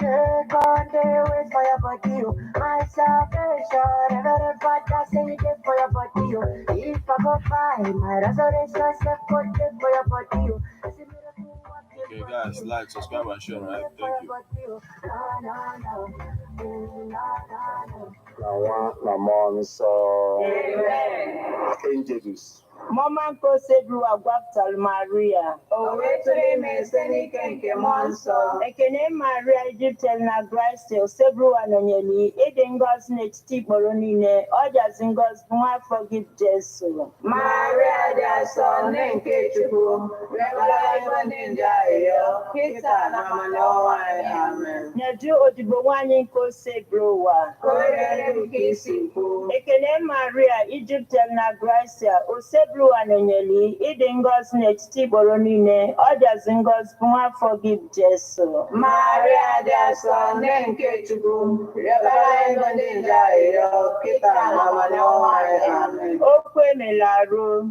Take on the way for your body, my salvation. Every father say it for your body. If I go find my resurrection, step for your body. Okay, guys, like, subscribe, and share, right? Thank you. Angels. Mama Kosebu Agwaptal Maria. Owetri Meseni Kenke Monso. Ekene Maria Egyptel na Grace Osebu Anonyeli. Edengos Nechti Boronine. Ojazingos Mwa forgive Jesu. Maria dia son Nenke Chuku. Rebala Ibaninja Eyo. Kita na Manoa. Amen. Nyaju Odibo Wanyi Kosebu wa. Koyere Bukisipu. Ekene Maria Egyptel na Grace Osebu Anonyeli, Idingos Nechti Boronine, Ojazingos Mwa forgive Jesu. Maria dia son Nenke Chuku, Rebala Ibaninja Eyo, Kita na Manoa. Amen. Okwe Melaru,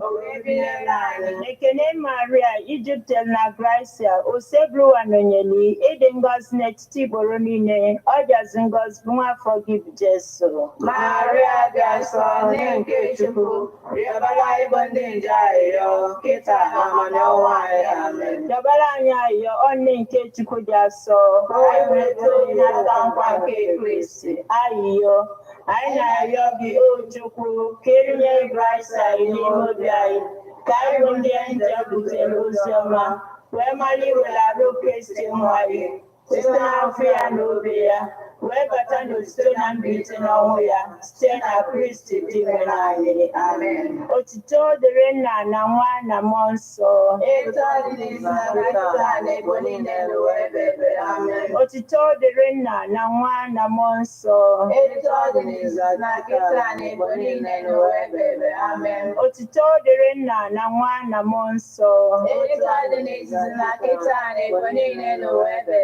Ekene Maria Egyptel na Gracia, Osebu Anonyeli, Idingos Nechti Boronine, Ojazingos Mwa forgive Jesu. Maria dia son Nenke Chuku, Rebala Ibaninja Eyo, Kita na Manoa. Amen. Dabala nya yo Nenke Chuku dia so. Oyeto na tankwa ke Kristi. Ayo. Aina yogi Chukwu Kirinye Gracia Ilimobiai Kairundi Anja Butelusioma Wemali Welaru Kristi Mwari Sister Afia Nubia Webatano Stone Beaten Oya Stena Christi Divinai. Amen. Otito the Rena Nawana Monso Eto Nizabetane Bonine Luebe. Amen. Otito the Rena Nawana Monso Eto Nizabetane Bonine Luebe. Amen. Otito the Rena Nawana Monso Eto Nizabetane Bonine Luebe.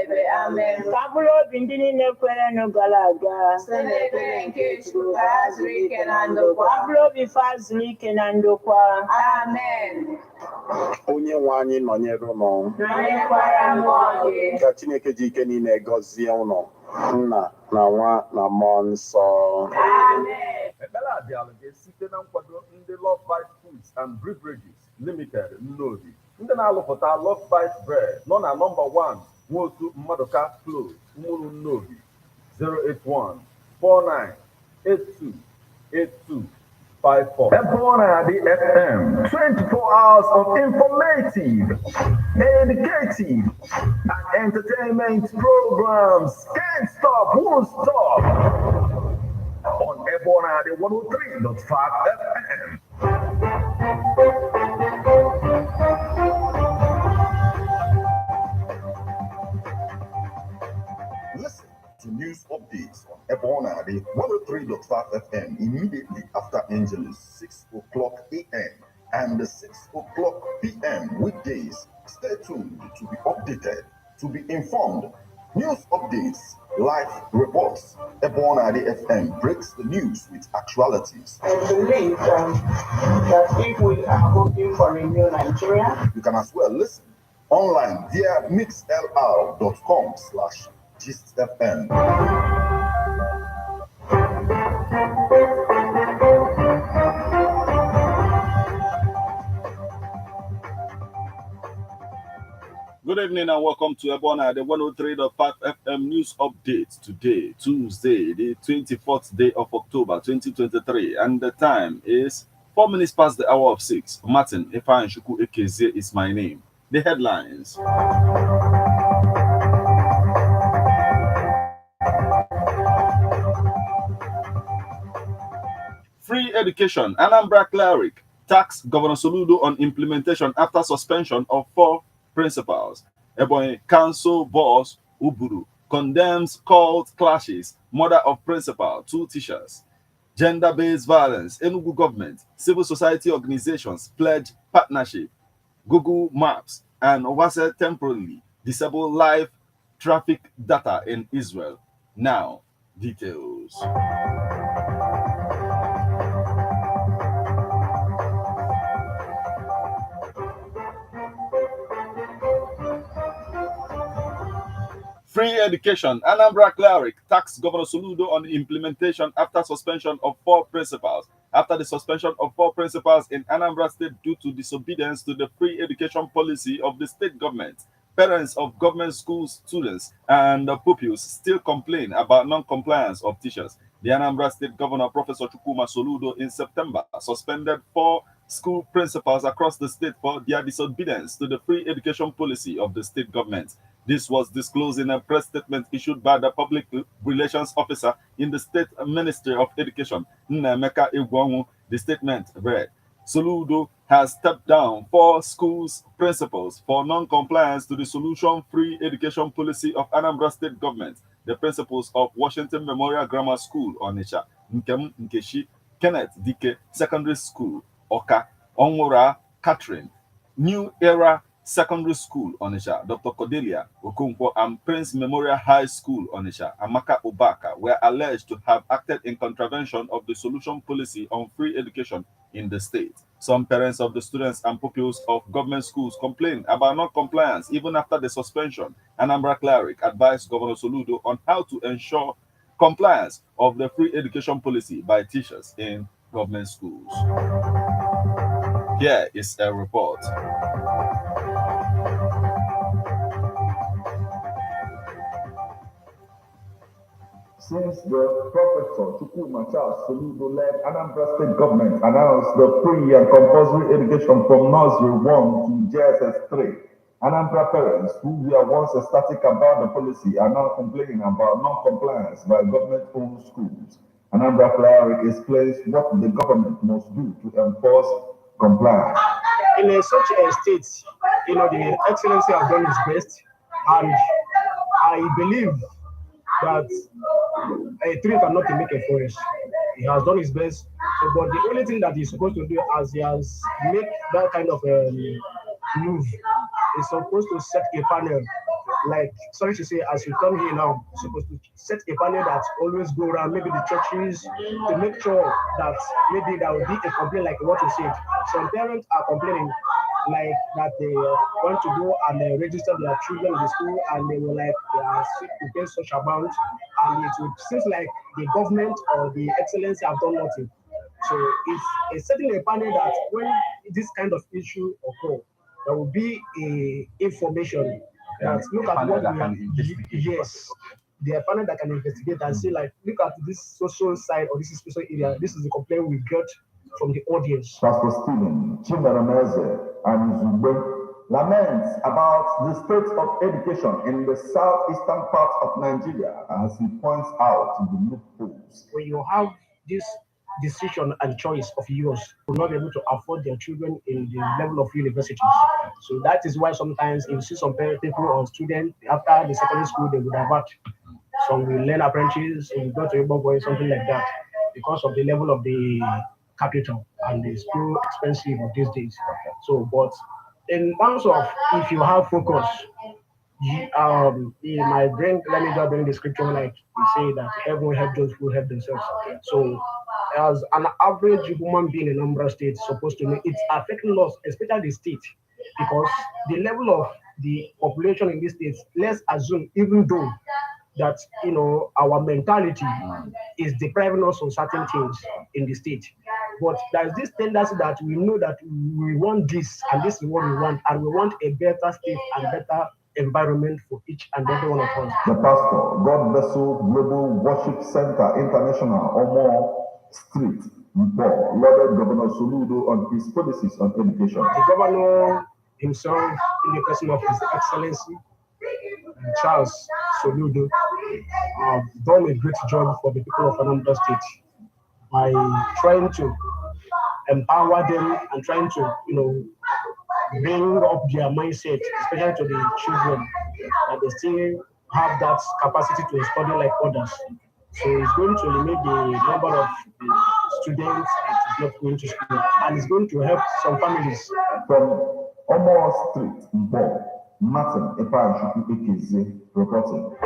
Amen. Kabulo Bindini Nekwere no Galaga. Senekere Nkechu Fazri Kenandokwa. Kabulo Bifazri Kenandokwa. Amen. Onye nwe anyị nọnyere ụnụ. Nọnyekwara mmụọ gị. Ka Chineke ji ike niile gọzie ụnụ, Nna na Nwa na Mmụọ Nsọ. Amen. Ekpere a bịara gị site na nkwado ndị Love Bite Foods and Beverages Limited Nnobi. Ndị na-alụpụta Love Bite Bread nọ na nọmba 1 Nwotu Mmaduka Close, Umuru Nnobi, 081-4982-8254. Ebona the FM, 24 hours of informative, educative, and entertainment programs. Can't stop, won't stop. On Ebona the 103.5 FM. Listen to news updates on Ebona the 103.5 FM immediately after Angelus, 6 o'clock a.m. and 6 o'clock p.m. weekdays. Stay tuned to be updated, to be informed. News updates, live reports. Ebona the FM breaks the news with actualities. I believe that if we are hoping for a new Nigeria, You can as well listen online via mixlr.com/GistFM. Good evening and welcome to Ebona, the 103.5 FM News Update today, Tuesday, the 24th day of October 2023, and the time is 4 minutes past the hour of 6. Martin Efanshuku Ekeze is my name. The headlines. Free education. Anambra cleric tax Governor Soludo on implementation after suspension of 4 principals. Ebonyi Council boss Uburu condemns cult clashes. Mother of principal, 2 teachers. Gender-based violence. Enugu government, civil society organizations pledge partnership. Google Maps and Owase temporarily disable live traffic data in Israel. Now, details. Free education. Anambra cleric taxed Governor Soludo on implementation after suspension of 4 principals. After the suspension of 4 principals in Anambra State due to disobedience to the free education policy of the state government, parents of government school students and pupils still complain about non-compliance of teachers. The Anambra State Governor, Professor Chukwuma Soludo, in September suspended 4 school principals across the state for their disobedience to the free education policy of the state government. This was disclosed in a press statement issued by the public relations officer in the State Ministry of Education, Nnemeka Igwonwu. The statement read, Soludo has stepped down 4 schools principals for non-compliance to the solution-free education policy of Anambra State government. The principals of Washington Memorial Grammar School, Onitsha, Nkem Nkeshi, Kenneth Dike Secondary School, Oka, Onwura Catherine, New Era Secondary School, Onitsha, Dr. Cordelia Okonkwo, and Prince Memorial High School, Onitsha, Amaka Obaka, were alleged to have acted in contravention of the solution policy on free education in the state. Some parents of the students and pupils of government schools complained about non-compliance even after the suspension. Anambra cleric advised Governor Soludo on how to ensure compliance of the free education policy by teachers in government schools. Here is a report. Since the Professor Chukwuma Soludo-led Anambra State government announced the free and compulsory education from nursery 1 to JSS 3, Anambra parents who were once ecstatic about the policy are now complaining about non-compliance by government-owned schools. Anambra cleric explains what the government must do to enforce compliance. In such a state, the Excellency has done his best, and I believe that a tree cannot make a forest. He has done his best, but the only thing that he's supposed to do, as he has made that kind of move, is supposed to set a panel. Like, sorry to say, as you come here now, supposed to set a panel that always go around maybe the churches to make sure that maybe there will be a complaint like what you said. Some parents are complaining like that they want to go and register their children in the school, and they were like they are sick to pay such amount, and it would seems like the government or the excellency have done nothing. So it's setting a panel that when this kind of issue occur, there will be a information that look at what we have. Yes, the panel that can investigate and say like, look at this social side or this special area. This is the complaint we got from the audience. Pastor Stephen Chimarameze and Zugbe laments about the state of education in the southeastern part of Nigeria as he points out the loopholes. When you have this decision and choice of yours, will not be able to afford their children in the level of universities. So that is why sometimes you see some people or students after the secondary school, they would avert. Some will learn apprentice, will go to Igbo boy, something like that, because of the level of the capital and the school expensive of these days. So, but in terms of if you have focus, in my brain, let me just bring the scripture like we say that everyone help those who help themselves. So, as an average human being in Anambra State is supposed to know, it's affecting us, especially the state, because the level of the population in this state, let's assume, even though that our mentality is depriving us of certain things in the state. But there's this tendency that we know that we want this and this is what we want, and we want a better state and better environment for each and every one of us. The pastor, God Vessel Global Worship Center International, Omo Street, Mpo, lauded Governor Soludo on his policies on education. The governor himself, in the person of His Excellency Charles Soludo, have done a great job for the people of Anambra State by trying to empower them and trying to, bring up their mindset, especially to the children, that they still have that capacity to study like others. So it's going to limit the number of the students that is not going to school, and it's going to help some families. From Omo Street, Mpo, Martin Epanchukwu Ekeze reporting.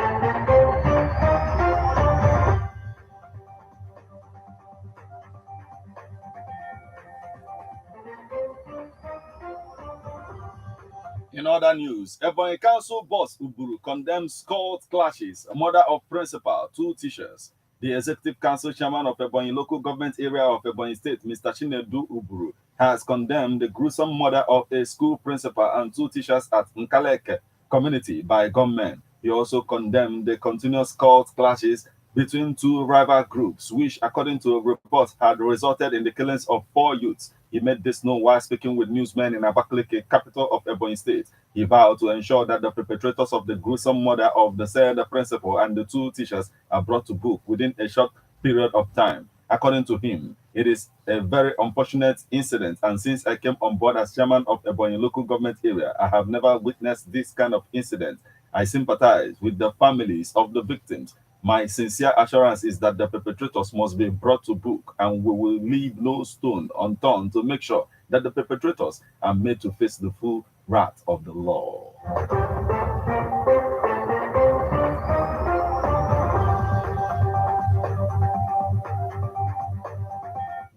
In order other news, Ebonyi Council boss Uburu condemns court clashes, murder of principal, 2 teachers. The Executive Council Chairman of Ebonyi Local Government Area of Ebonyi State, Mr. Chinedu Uburu, has condemned the gruesome murder of a school principal and 2 teachers at Nkaleke community by gunmen. He also condemned the continuous court clashes between 2 rival groups, which, according to reports, had resulted in the killings of 4 youths. He made this known while speaking with newsmen in Abakaliki, capital of Ebonyi State. He vowed to ensure that the perpetrators of the gruesome murder of the said principal and the 2 teachers are brought to book within a short period of time. According to him, it is a very unfortunate incident, and since I came on board as chairman of Ebonyi local government area, I have never witnessed this kind of incident. I sympathize with the families of the victims. My sincere assurance is that the perpetrators must be brought to book, and we will leave no stone unturned to make sure that the perpetrators are made to face the full wrath of the law.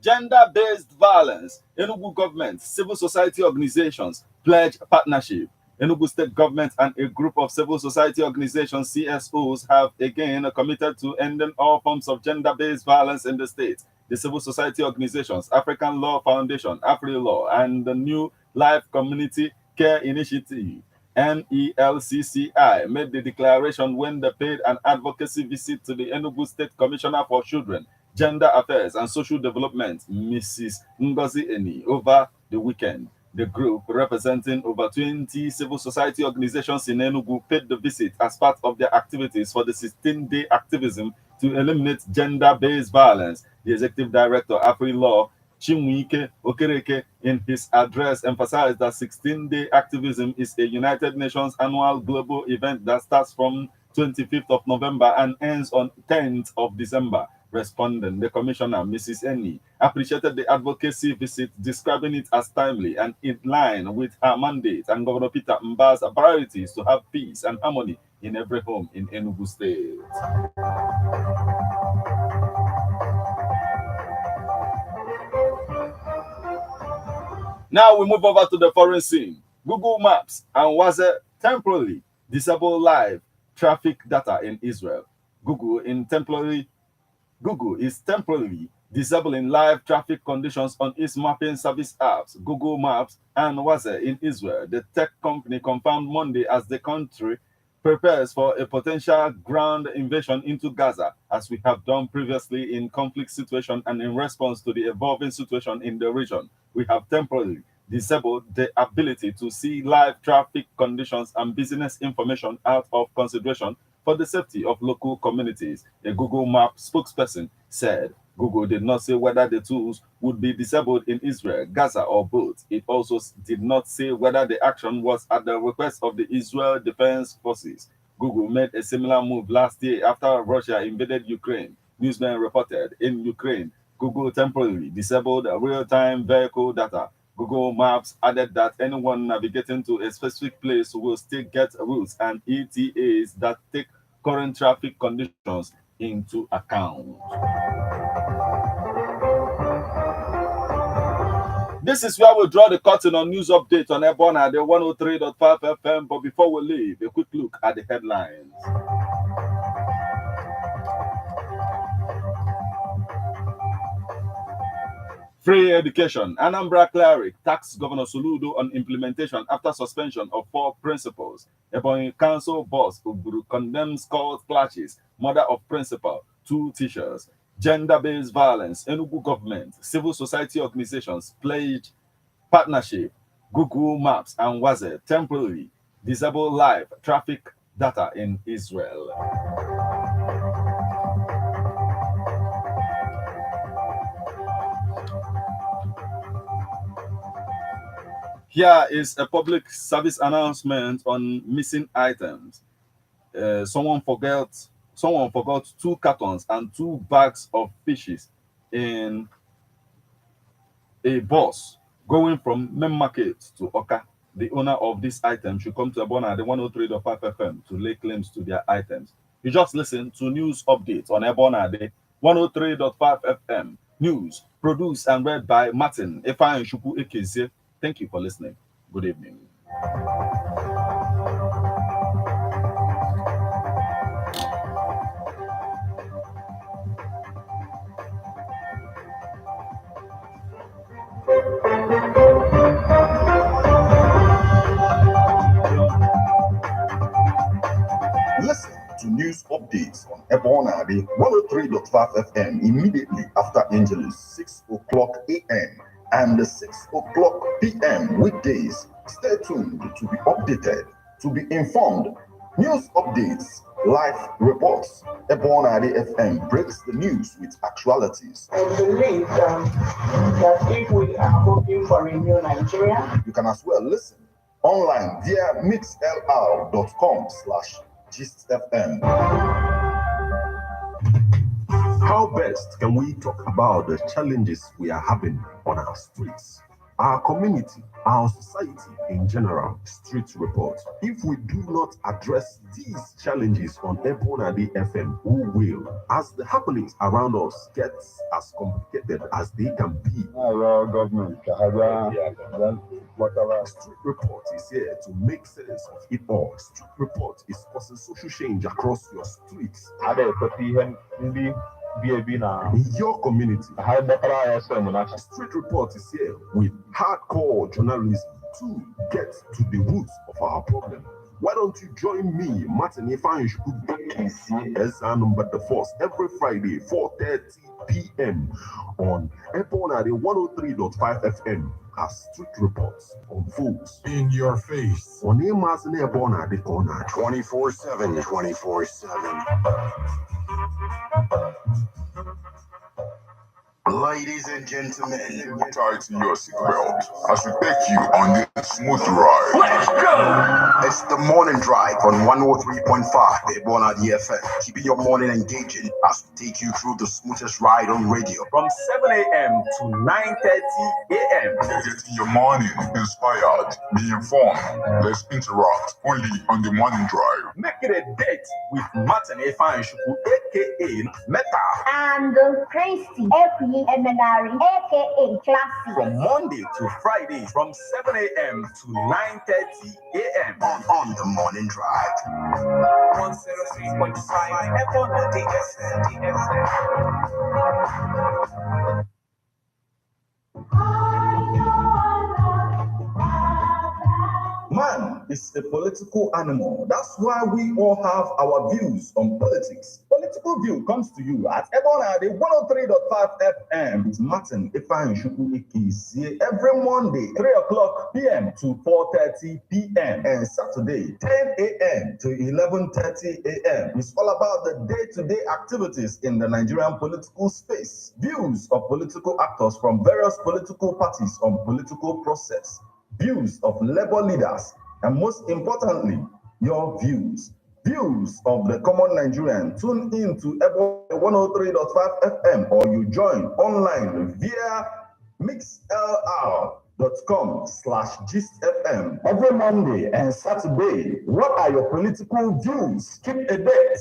Gender-based violence. Enugu government, civil society organizations pledge partnership. Enugu State government and a group of civil society organizations, CSOs, have again committed to ending all forms of gender-based violence in the state. The civil society organizations, African Law Foundation, AfriLaw, and the New Life Community Care Initiative, NELCCI, made the declaration when they paid an advocacy visit to the Enugu State Commissioner for Children, Gender Affairs and Social Development, Mrs. Ngozi Eni, over the weekend. The group, representing over 20 civil society organizations in Enugu, paid the visit as part of their activities for the 16-day activism to eliminate gender-based violence. The executive director, AfriLaw, Chinwike Okereke, in his address emphasized that 16-day activism is a United Nations annual global event that starts from 25th of November and ends on 10th of December. Responding, the commissioner, Mrs. Eni, appreciated the advocacy visit, describing it as timely and in line with her mandate and Governor Peter Mba's priorities to have peace and harmony in every home in Enugu State. Now we move over to the foreign scene. Google Maps and Waze temporarily disable live traffic data in Israel. Google is temporarily disabling live traffic conditions on its mapping service apps, Google Maps and Waze in Israel. The tech company confirmed Monday as the country prepares for a potential ground invasion into Gaza, as we have done previously in conflict situation and in response to the evolving situation in the region. We have temporarily disabled the ability to see live traffic conditions and business information out of consideration for the safety of local communities, a Google Map spokesperson said. Google did not say whether the tools would be disabled in Israel, Gaza, or both. It also did not say whether the action was at the request of the Israel Defense Forces. Google made a similar move last year after Russia invaded Ukraine. Newsmen reported in Ukraine, Google temporarily disabled real-time vehicle data. Google Maps added that anyone navigating to a specific place will still get routes and ETAs that take current traffic conditions into account. This is where we draw the curtain on news update on Ebona, the 103.5 FM. But before we leave, a quick look at the headlines. Free education. Anambra cleric tax Governor Soludo on implementation after suspension of 4 principals. Ebonyi Council boss Uburu condemns court clashes, murder of principal, 2 teachers. Gender-based violence. Enugu government, civil society organizations pledge partnership. Google Maps and Waze temporarily disable live traffic data in Israel. Here is a public service announcement on missing items. Someone forgot 2 cartons and 2 bags of fishes in a bus going from main market to Oka. The owner of this item should come to Ebona, the 103.5 FM, to lay claims to their items. You just listen to news updates on Ebona, the 103.5 FM. News produced and read by Martin Efan Shuku Ekezie. Thank you for listening. Good evening. news updates on Ebona, the 103.5 FM immediately after Angelus, 6 o'clock a.m. and 6 o'clock p.m. weekdays. Stay tuned to be updated, to be informed. News updates, live reports. Ebona FM breaks the news with actualities. I believe that if we are hoping for a new Nigeria, you can as well listen online via mixlr.com/gistfm. How best can we talk about the challenges we are having on our streets, our community, our society in general? Street report. If we do not address these challenges on Ebona FM, who will? As the happenings around us get as complicated as they can be. Our government, whatever. Street report is here to make sense of it all. Street report is causing social change across your streets. In your community. Street report is here with hardcore journalism to get to the roots of our problem. Why don't you join me, Martin Ifanshku, as number the first every Friday, 4:30 p.m. on Ebona 103.5 FM as Street Reports unfolds in your face. On Emazin Ebona the corner 24/7, 24/7. Ladies and gentlemen, tighten your seatbelt as we take you on this smooth ride. Let's go! It's the morning drive on 103.5 Ebona FM, keeping your morning engaging as we take you through the smoothest ride on radio. From 7 a.m. to 9:30 a.m. Getting your morning inspired, be informed. Let's interact only on the morning drive. Make it a date with Martin Ifanshku, aka Meta. And Christy, aka Emenari, aka Classy. From Monday to Friday, from 7 a.m. to 9:30 a.m. on the morning drive. 103.5 Ebona FM. Man is a political animal. That's why we all have our views on politics. Political View comes to you at Ebona 103.5 FM with Martin Ifanshku every Monday, 3 o'clock p.m. to 4:30 p.m. and Saturday, 10 a.m. to 11:30 a.m. It's all about the day-to-day activities in the Nigerian political space. Views of political actors from various political parties on political process. Views of labor leaders, and most importantly, your views. Views of the common Nigerian. Tune in to Ebona 103.5 FM or you join online via mixlr.com/gistfm every Monday and Saturday. What are your political views? Keep a date.